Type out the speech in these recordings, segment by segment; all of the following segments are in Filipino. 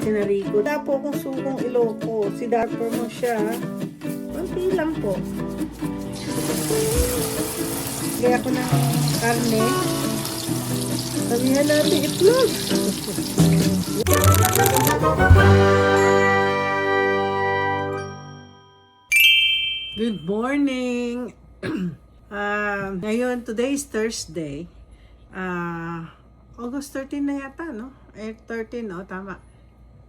Sinariko. Wala po akong sugong Iloko. Si Dapper mo siya. Kunti lang po. Kaya ko ng karne. Sabihan natin itlog. Good morning! Ngayon, today is Thursday. August 13 na yata, no? 13, no? Tama.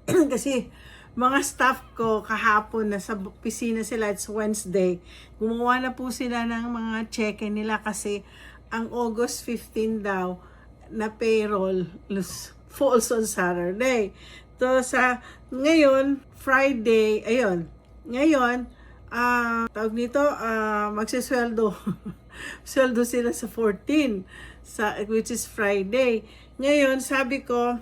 Kasi, mga staff ko kahapon nasa opisina sila, it's Wednesday. Gumawa na po sila ng mga check-in nila kasi ang August 15 daw na payroll falls on Saturday. So, ngayon, Friday, ayun. Ngayon, tawag nito, magsisweldo. Sweldo sila sa 14, which is Friday. Ngayon, sabi ko,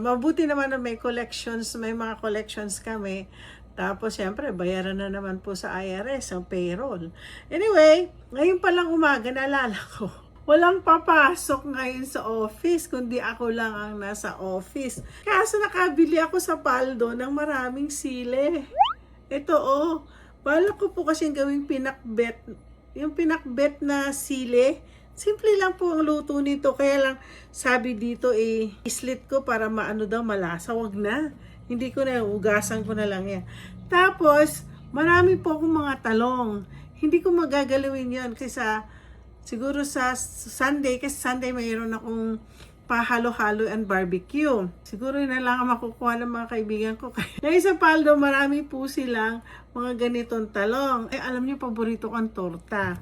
mabuti naman na may collections, may mga collections kami. Tapos, syempre, bayaran na naman po sa IRS ang payroll. Anyway, ngayon palang umaga, naalala ko, walang papasok ngayon sa office, kundi ako lang ang nasa office. Kaso nakabili ako sa Paldo ng maraming sili. Ito balak ko po kasi gawing pinakbet. Yung pinakbet na sili, simple lang po ang luto nito. Kaya lang, sabi dito islit ko para malasa. Wag na. Hindi ko na, ugasan ko na lang yan. Tapos, marami po akong mga talong. Hindi ko magagalawin yan kasi siguro sa Sunday, kasi Sunday mayroon akong pahalo-halo and barbecue. Siguro na lang ang makukuha ng mga kaibigan ko. Ngayon sa Paldo, marami po silang mga ganitong talong. Alam niyo, paborito ko ang torta.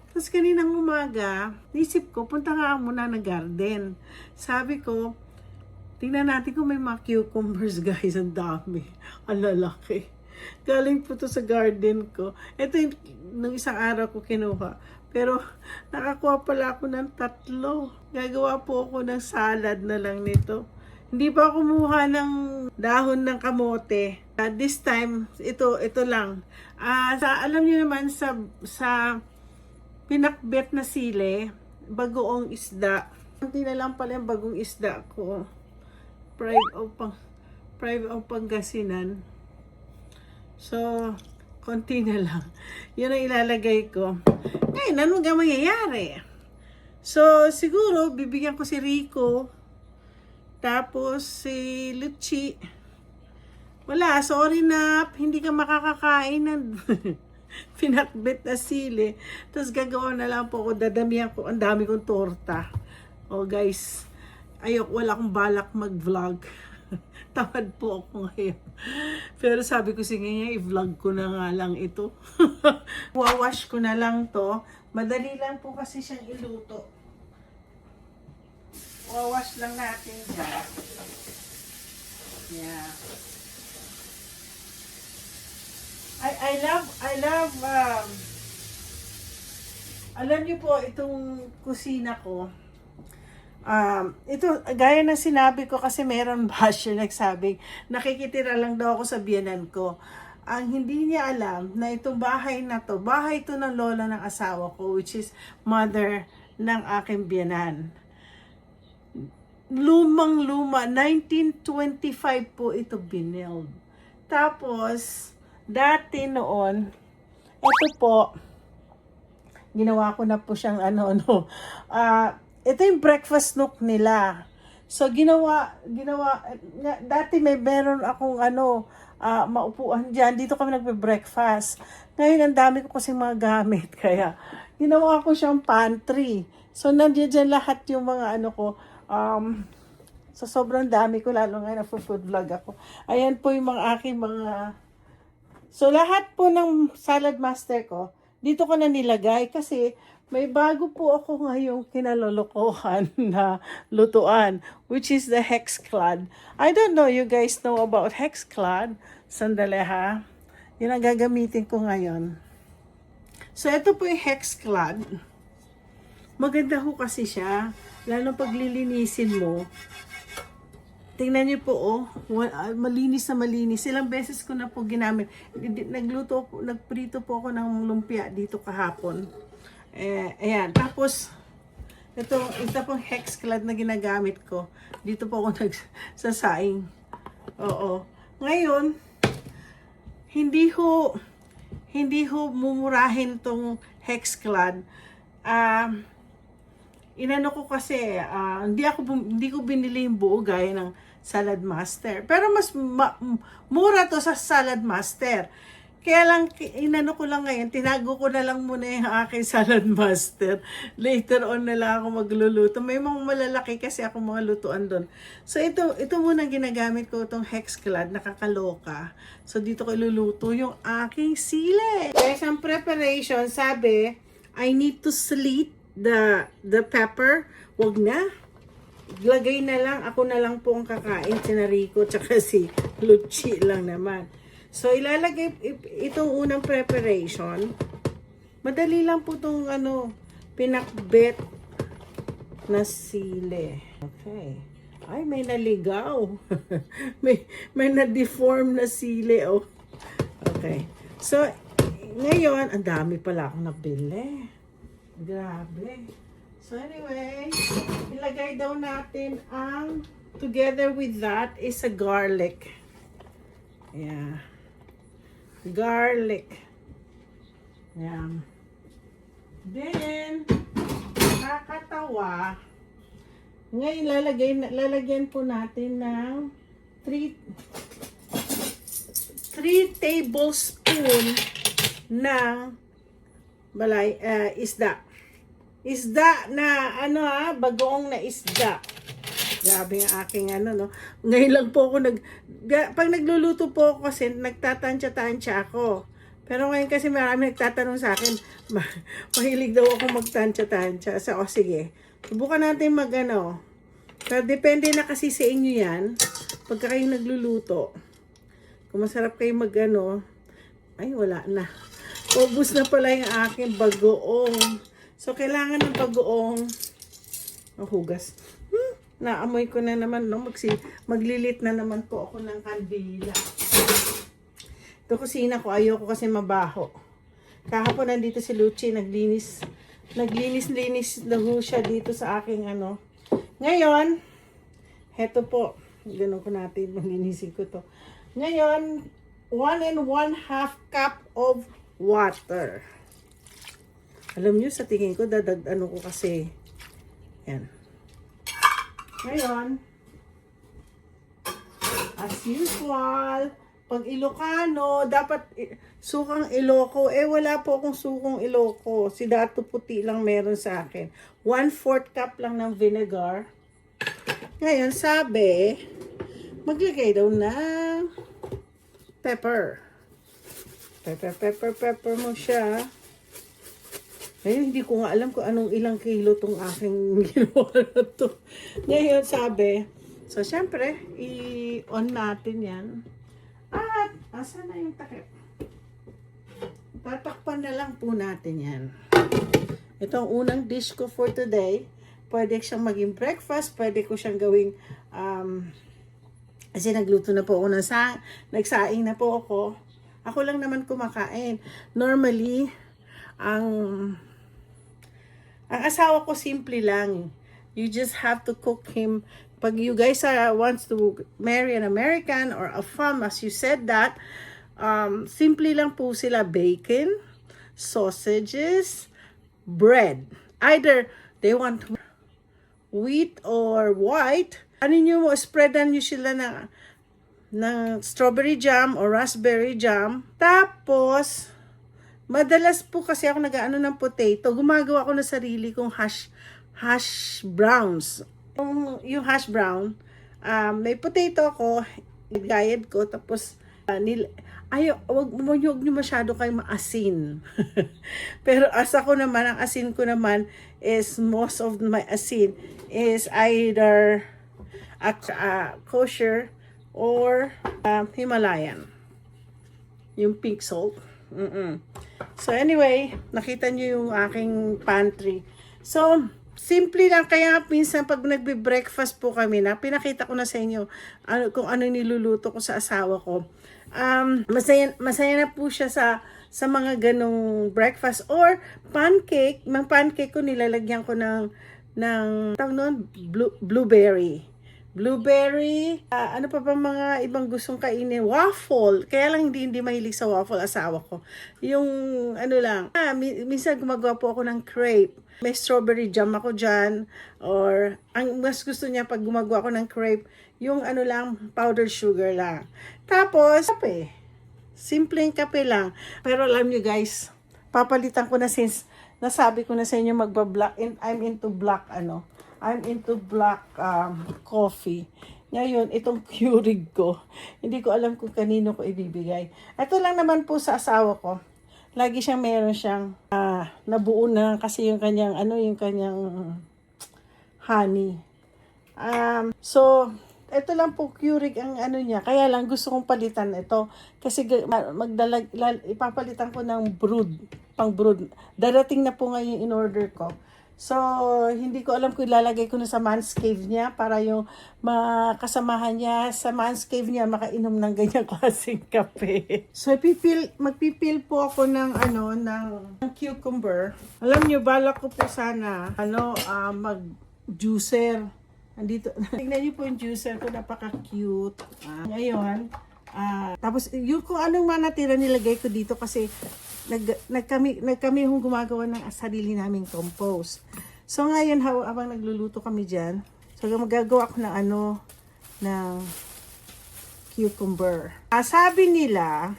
Tapos kaninang umaga, nisip ko, punta nga muna ng garden. Sabi ko, tingnan natin kung may mga cucumbers, guys. Ang dami. Ang lalaki. Galing po to sa garden ko. Ito yung nung isang araw ko kinuha. Pero nakakuha pala ako ng 3. Gagawa po ako ng salad na lang nito. Hindi pa kumuha ng dahon ng kamote. This time, ito lang. Alam niyo naman sa pinakbet na sili, bagoong isda. Hindi na lang pala yung bagong isda ko. Pride of Pangasinan. So, konti na lang. Yun ang ilalagay ko. Ngayon, ano nga mangyayari? So, siguro, bibigyan ko si Rico. Tapos, si Luchi. Wala, sorry na, hindi ka makakakain ng pinakbet na sili. Tapos, gagawa na lang po ako, dadamihan ko, ang dami kong torta. Guys, wala akong balak mag-vlog. Tamad po ako ngayon. Pero sabi ko, sige nga, i-vlog ko na nga lang ito. Wawash ko na lang to. Madali lang po kasi siyang iluto. Wawash lang natin dyan. Yeah. I love, alam niyo po, itong kusina ko, ito, gaya ng sinabi ko kasi meron basher nagsabing nakikitira lang daw ako sa biyenan ko. Ang hindi niya alam na itong bahay na to, bahay to ng lola ng asawa ko, which is mother ng aking biyenan. Lumang-luma, 1925 po ito binild. Tapos, dati noon, ito po, ginawa ko na po siyang ito yung breakfast nook nila. So, dati meron akong maupuan dyan. Dito kami nagbe-breakfast. Ngayon, ang dami ko kasi mga gamit. Kaya, ginawa ko siyang pantry. So, nandiyan lahat yung mga so, sobrang dami ko, lalo ngayon food vlog ako. Ayan po yung mga aking mga... So, lahat po ng salad master ko, dito ko na nilagay kasi may bago po ako ngayong kinalolokohan na lutuan, which is the Hexclad. I don't know, you guys know about Hexclad? Sandali ha. Yun ang gagamitin ko ngayon. So, ito po yung Hexclad. Maganda ho kasi siya. Lalo pag lilinisin mo. Tingnan niyo po, malinis na malinis. Ilang beses ko na po ginamit. Nagprito po ako ng lumpia dito kahapon. Ayan. Tapos, ito pong Hexclad na ginagamit ko. Dito po ako nagsasaing. Oo. Ngayon, hindi ho mumurahin tong Hexclad. Inano ko kasi, hindi ko binili yung buo gaya ng Salad Master. Pero mas mura to sa Salad Master. Kaya lang, inano ko lang ngayon, tinago ko na lang muna yung aking Salad Master. Later on na lang ako magluluto. May mga malalaki kasi ako mga lutuan doon. So, ito muna ginagamit ko, itong Hexclad, nakakaloka. So, dito ko iluluto yung aking sili. Guys, ang preparation, sabi, I need to slit the pepper. Wag na. Lagay na lang, ako na lang po ang kakain, si Rico, tsaka si Lucci lang naman. So, ilalagay itong unang preparation. Madali lang po itong pinakbet na sili. Okay. Ay, may naligaw. may na-deform na sili. Oh. Okay. So, ngayon, ang dami pala akong nabili. Grabe. So, anyway, ilagay daw natin ang, together with that is a garlic. Yeah. Garlic. Yan. Then, nakakatawa. Ngayon, lalagyan po natin ng 3 tablespoon ng isda. Isda na, bagoong na isda. Grabe ang aking no. Ngayon lang po ako pag nagluluto po ako kasi nagtatansya-tansya ako. Pero ngayon kasi marami nagtatanong sa akin, mahilig daw ako magtansya-tansya. So, sige. Subukan natin Pero depende na kasi sa inyo yan. Pagka kayo nagluluto. Kung masarap kayo ay wala na. Ubus na pala yung aking bagoong. So, kailangan ng bagoong hugas. Naamoy ko na naman, maglilit na naman po ako ng kandila. Ito kusina ko, ayoko kasi mabaho. Kahapon nandito si Lucci, naglinis na ho siya dito sa aking Ngayon, heto po, ganun ko natin, maglinisin ko to. Ngayon, 1 1/2 cup of water. Alam nyo, sa tingin ko, ko kasi, yan. Ngayon, as usual, pag Ilocano, dapat sukang Iloco. Wala po akong sukong Iloco. Si Dato Puti lang meron sa akin. 1/4 cup lang ng vinegar. Ngayon, sabi, maglagay daw ng pepper. Pepper mo siya. Ngayon, hindi ko nga alam kung anong ilang kilo tong aking ginawa na to. Ngayon, sabi, so, syempre, i-on natin yan. At, asa na yung takip? Tatakpan na lang po natin yan. Ito ang unang dish ko for today. Pwede siyang maging breakfast. Pwede ko siyang gawing, kasi nagluto na po ako nagsaing na po ako. Ako lang naman kumakain. Normally, ang asawa ko simple lang. You just have to cook him. Pag you guys wants to marry an American or a femme, as you said that, simple lang po sila. Bacon, sausages, bread. Either they want wheat or white. Ano nyo mo, spreadan nyo sila ng strawberry jam or raspberry jam. Tapos, madalas po kasi ako nag-ano ng potato. Gumagawa ako ng sarili kong hash browns. Yung hash brown, may potato ako, gayad ko, tapos wag nyo masyado kayo maasin. Pero ang asin ko naman is, most of my asin is either kosher or Himalayan. Yung pink salt. So anyway, nakita nyo yung aking pantry. So, simple lang. Kaya minsan pag nagbe-breakfast po kami pinakita ko na sa inyo kung ano niluluto ko sa asawa ko. Masaya na po siya sa mga ganong breakfast or pancake. Mang pancake ko nilalagyan ko ng tawag nun, blueberry. Blueberry, ano pa ba mga ibang gustong kainin? Waffle. Kaya lang hindi mahilig sa waffle asawa ko. Yung ano lang, minsan gumagawa po ako ng crepe. May strawberry jam ako dyan. Or, ang mas gusto niya pag gumagawa ako ng crepe, yung ano lang, powdered sugar lang. Tapos, kape. Simpleng kape lang. Pero alam niyo guys, papalitan ko na since nasabi ko na sa inyo magba-black. I'm into black coffee. Ngayon, itong Keurig ko, hindi ko alam kung kanino ko ibibigay. Ito lang naman po sa asawa ko. Lagi meron siyang nabuo na kasi yung kanyang honey. So, ito lang po Keurig ang ano niya. Kaya lang gusto kong palitan ito kasi ipapalitan ko ng pang brood. Darating na po ngayon in order ko. So, hindi ko alam kung ilalagay ko na sa man's cave niya para yung makasamahan niya sa man's cave niya makainom ng ganyang klaseng kape. So, magpipil po ako ng cucumber. Alam niyo, balak ko po sana mag-juicer. Andito, tingnan niyo po yung juicer ko, napaka-cute. Ngayon, tapos yung kung anong manatira nilagay ko dito kasi nagkami hong gumagawa ng sarili naming compost. So ngayon habang nagluluto kami diyan, so magagawa ko ng cucumber. Sabi nila,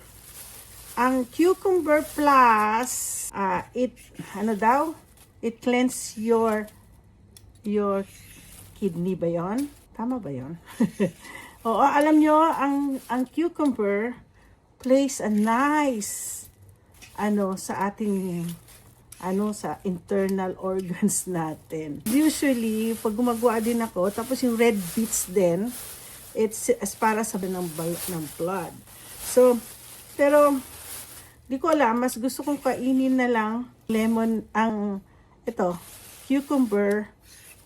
ang cucumber plus it cleanse your kidney ba 'yon? Tama ba 'yon? Oo, alam nyo, ang cucumber plays a nice sa ating sa internal organs natin. Usually, pag gumagawa din ako, tapos yung red beets din, it's as para sa ng blood. So, pero di ko alam, mas gusto kong kainin na lang cucumber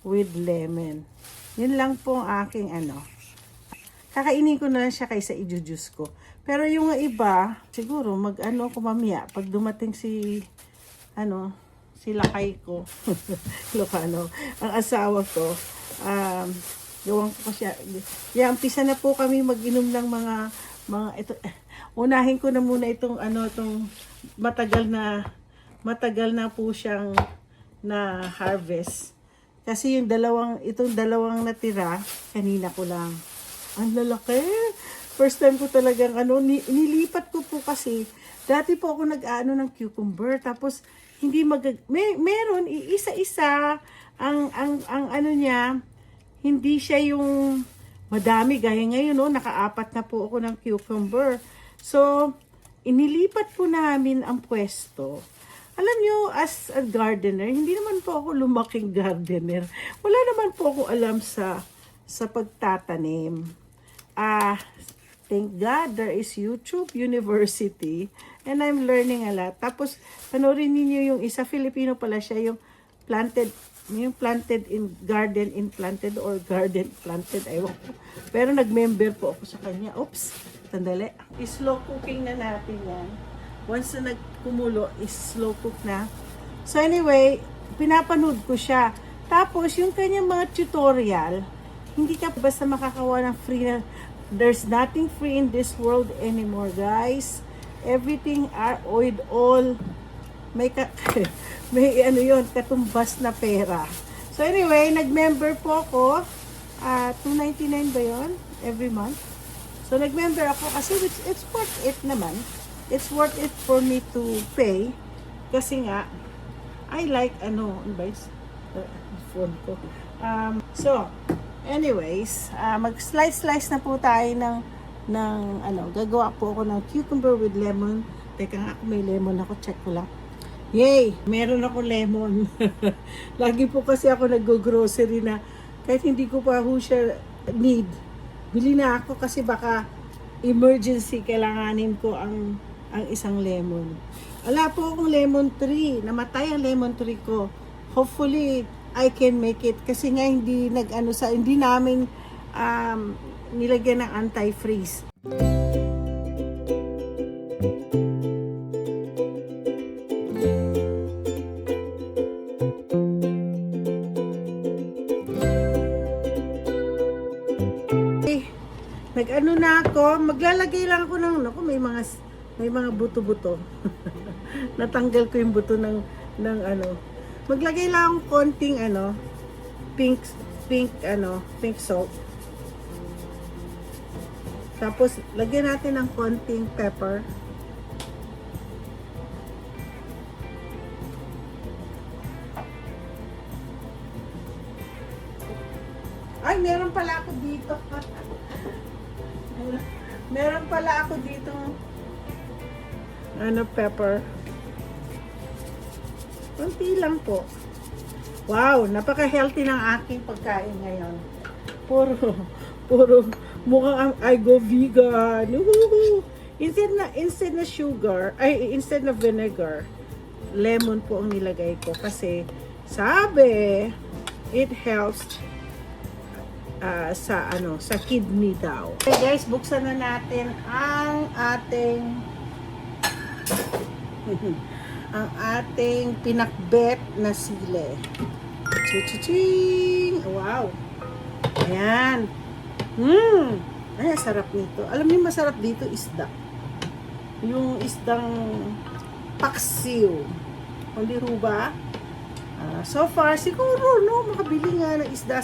with lemon. Yun lang po ang aking kakainin ko na lang siya kaysa i-juice ko. Pero yung iba, siguro ako mamaya pag dumating si lakay ko. Ang asawa ko, gawang ko siya. Umpisa na po kami mag-inom ng mga ito. Unahin ko na muna itong matagal na po siyang na harvest. Kasi itong dalawang natira, kanina ko lang. Ang lalaki. First time ko talagang nilipat ko po kasi dati po ako nag-aano ng cucumber tapos hindi meron isa-isa ang niya, hindi siya yung madami gaya ngayon naka-4 na po ako ng cucumber. So inilipat po namin ang pwesto. Alam nyo, as a gardener, hindi naman po ako lumaking gardener. Wala naman po ako alam sa pagtatanim. Thank God there is YouTube University and I'm learning a lot. Tapos panoorin niyo yung isa, Filipino pala siya, yung planted in garden implanted or garden planted, ewan ko. Pero nag-member po ako sa kanya. Oops, sandali. Slow cooking na natin yan. Once na nagkumulo, is slow cook na. So anyway, pinapanood ko siya. Tapos yung kanyang mga tutorial, hindi ka basta makakawa ng free na. There's nothing free in this world anymore, guys. Everything are with all may katumbas na pera. So anyway, nag-member po ako. $2.99 ba yun? Every month. So nag-member ako kasi it's worth it naman. It's worth it for me to pay. Kasi nga, I like phone ko. So, anyways, mag-slice na po tayo ng gagawa po ako ng cucumber with lemon. Teka nga, may lemon ako, check ko lang. Yay! Meron ako lemon. Lagi po kasi ako nag-grocery na kahit hindi ko pa siya need. Bili na ako kasi baka emergency kailanganin ko ang isang lemon. Wala po akong lemon tree. Namatay ang lemon tree ko. Hopefully, I can make it kasi nga hindi namin nilagyan ng anti-freeze. Nag-ano na ako, maglalagay lang ako ng, naku, may mga buto-buto. Natanggal ko yung buto ng ano. Maglagay lang ako konting ano, pink salt. Tapos, lagyan natin ng konting pepper. Ay, meron pala ako dito. Meron pala ako dito. Ano, pepper. Konti lang po. Wow, napaka-healthy ng aking pagkain ngayon. Puro mukhang I go vegan. Woohoo! Instead na sugar, instead na vinegar, lemon po ang nilagay ko kasi sabi it helps sa kidney daw. Okay guys, buksan na natin ang ating pinakbet na sile. Chichiching! Wow! Ayan. Ay, sarap nito. Alam niyo masarap dito isda. Yung isdang paksiw. Hindi ba? So far, siguro, no, makabili nga ng isda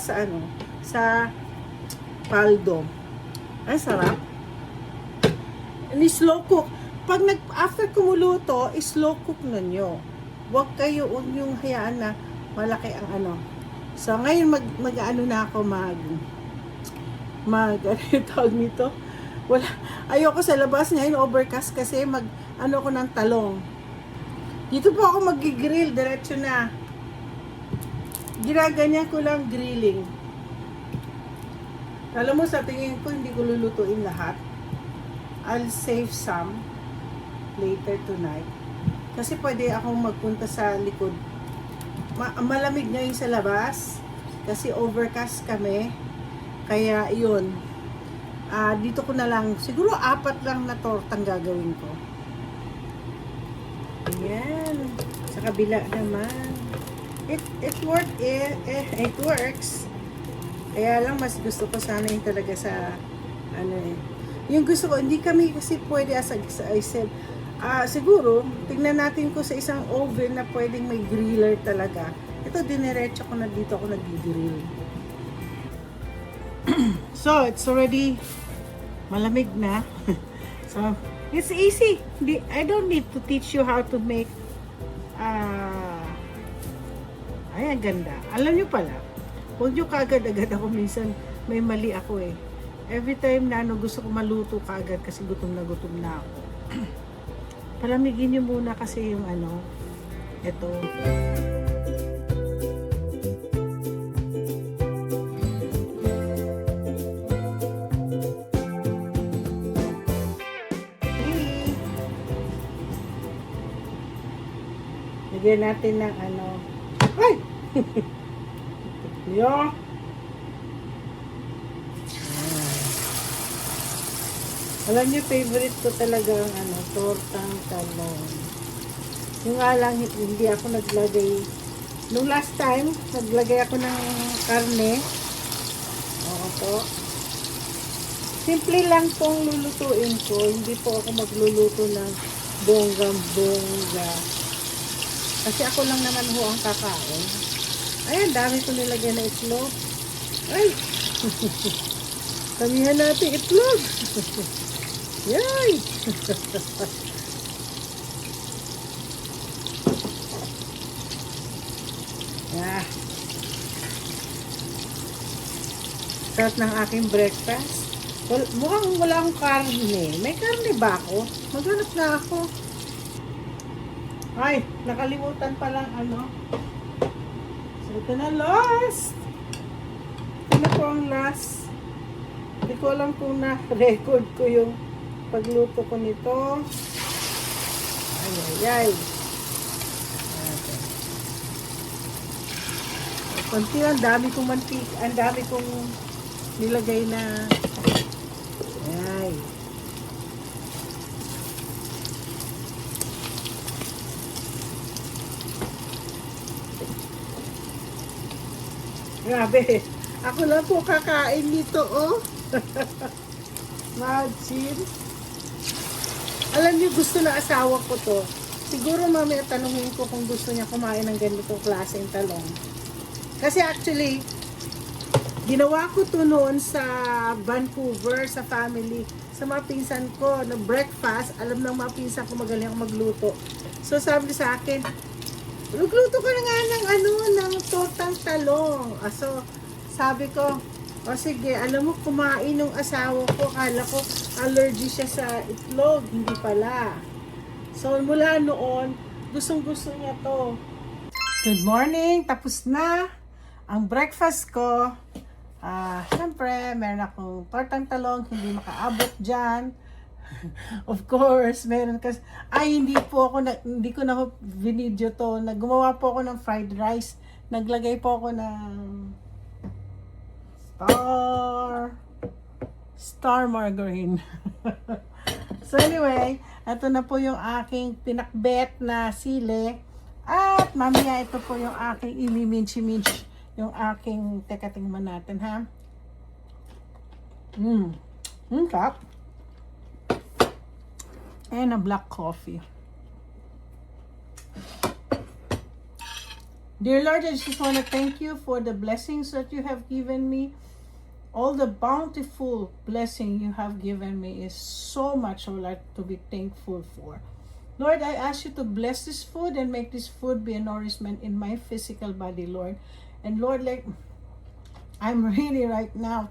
sa paldo. Ay, sarap. And slow cook. Pag after kumuluto, slow cook na nyo. Huwag yung hayaan na malaki ang ano. So, ngayon mag-ano na ako ano yung tawag nito? Wala. Ayoko sa labas ngayon, overcast kasi ano ko ng talong. Dito po ako mag-grill, diretso na. Ginaganyan ko lang grilling. Alam mo, sa tingin ko, hindi ko lulutuin lahat. I'll save some later tonight. Kasi pwede akong magpunta sa likod. Malamig ngayon sa labas. Kasi overcast kami. Kaya, yun. Dito ko na lang, siguro 4 lang na tortang gagawin ko. Ayan. Sa kabila naman. It works. Kaya lang, mas gusto ko sana yung talaga sa, yung gusto ko, hindi kami kasi pwede as I said, siguro, tingnan natin ko sa isang oven na pwedeng may griller talaga. Ito, diniretso ko na dito ako nag-grill. So, it's already malamig na. So, it's easy. I don't need to teach you how to make, ay, ang ganda. Alam nyo pala, huwag nyo kaagad-agad ako minsan, may mali ako eh. Every time na gusto ko maluto kaagad kasi gutom na ako. Palamigin nyo muna kasi yung ito. Lagyan natin ng ay! Yo! Alam niyo, favorite ko talaga ang tortang talong. Yung nga lang, hindi ako naglagay. Nung last time, naglagay ako ng karne. Oo po. Simple lang pong lulutuin ko. Hindi po ako magluluto ng bonggang-bongga. Kasi ako lang naman ho ang kakain. Ayan, dami ko nilagyan na itlog. Ay! Kamihan natin itlog. Yay! Yeah. Start ng aking breakfast. Mukhang wala akong karne. May karne ba ako? Maghanap na ako. Ay, nakalimutan palang So, ito na last. Ito na po ang last. Hindi ko alam kung na-record ko yung pagluto ko nito. Ay. Konti, ang dami kong mantika, ang dami kong nilagay na ay. Grabe. Ako lang po kakain nito, oh. Imagine. Alam niyo, gusto na asawa ko to. Siguro mamaya tanungin ko kung gusto niya kumain ng ganitong klaseng talong. Kasi actually, ginawa ko to noon sa Vancouver, sa family, sa mga pinsan ko, na breakfast. Alam ng mga pinsan ko magaling ako magluto. So sabi niya sa akin, magluto ka na nga ng tortang talong. So sabi ko, o sige, alam mo, kumain ng asawa ko, kala ko allergy siya sa itlog, hindi pala. So mula noon, gustong-gusto niya to. Good morning, tapos na ang breakfast ko. Siyempre, meron akong tortang talong, hindi makaabot dyan. Of course, meron kasi, hindi ko na video to. Gumawa po ako ng fried rice. Naglagay po ako ng star margarine. So anyway, ito na po yung aking pinakbet na sili. At mamaya ito po yung aking imiminchi-minchi. Yung aking, teka tingnan natin ha. Kap. And a black coffee. Dear Lord, I just want to thank you for the blessings that you have given me. All the bountiful blessing you have given me is so much I would like to be thankful for. Lord, I ask you to bless this food and make this food be a nourishment in my physical body, Lord. And Lord, like, I'm really right now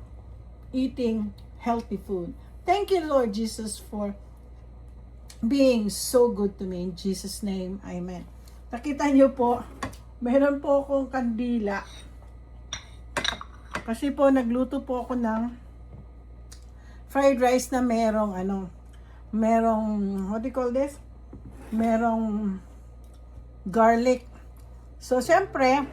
eating healthy food. Thank you, Lord Jesus, for being so good to me. In Jesus' name, Amen. Nakita niyo po, meron po akong kandila. Kasi po, nagluto po ako ng fried rice na merong, what do you call this? Merong garlic. So, syempre,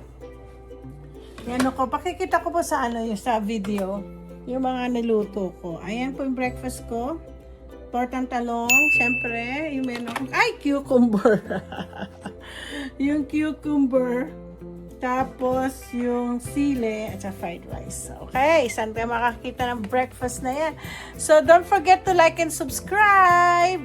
pakikita ko po sa sa video, yung mga niluto ko. Ayan po yung breakfast ko. Tortang talong, syempre, yung meron akong, cucumber. Yung cucumber, tapos yung sili at sa fried rice. Okay, saan tayo makakita ng breakfast na yan? So, don't forget to like and subscribe!